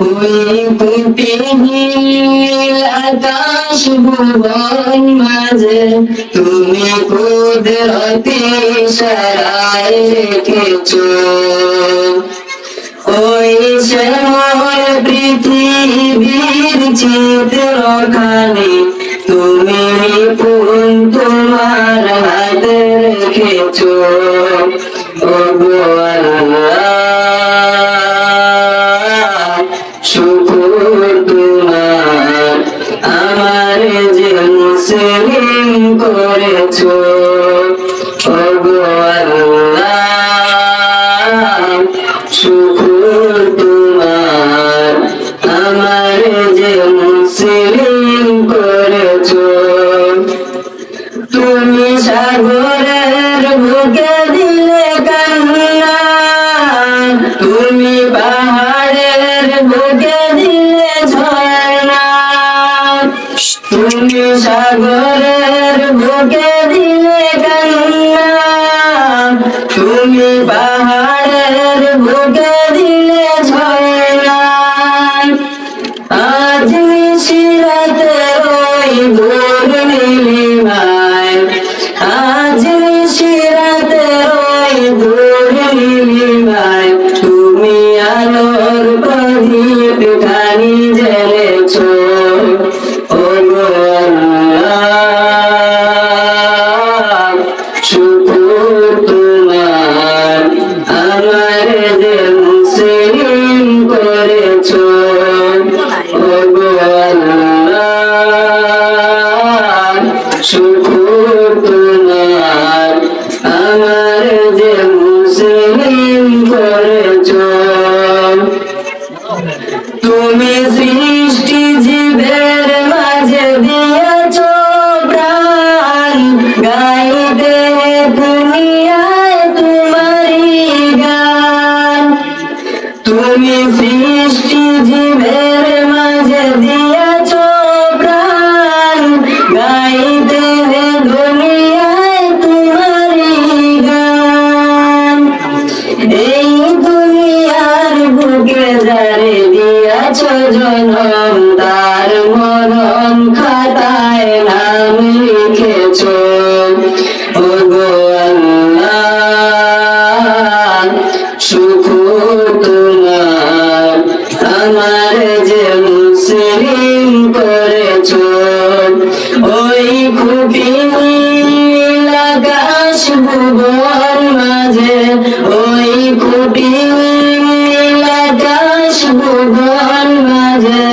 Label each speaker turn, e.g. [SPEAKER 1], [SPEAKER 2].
[SPEAKER 1] ওই কুটিহীন আকাশ ভুবন মাঝে তুমি কুদরতি ইশারায় রেখেছো। ওই শ্যামল পৃথিবীর চিত্রখানি তুমি নিপুণ তোমার হাতে রেখেছো। ওগো আল্লাহ, শুকর তোমার আমার যে মুসলিম করেছো। ওগো আল্লাহ, শুকর তোমার আমার যে মুসলিম করেছো। তুমি সাগরের বুকে দিলে কান্না, তুমি পাহাড়ের বুকে দিলে ঝর্ণা। তুমি সাগরের বুকে দিলে কান্না, তুমি পাহাড়ের বুকে দিলে ঝর্ণা। আজ নিশিরাতে ওই ভোর নীলিমায়, আজ নিশিরাতে ওই ভোর নীলিমায় তুমি আলোর প্রদীপ খানি জ্বেলেছো। ওগো আল্লাহ, শুকর তোমার আমার যে মুসলিম করেছো। ওগো আল্লাহ, শুকর তোমার আমার যে মুসলিম করেছো। তুমি সৃষ্টি জীবের মাঝে দিয়েছো প্রাণ, গাইতে দুনিয়ায় তোমারই গান। তুমি সৃষ্টি জীবের মাঝে দিয়েছো প্রাণ, গাইতে দুনিয়ায় তোমারই গান। এই দুনিয়ার বুকে যারে দিয়েছো জনম, তার মরণ খাতায় নাম লিখেছো। ওগো আল্লাহ, শুকর তোমার আমার যে মুসলিম করেছো। ওই কুটিহীন আকাশ ভুবন মাঝে, ওই কুটিহীন আকাশ ভুবন মাঝে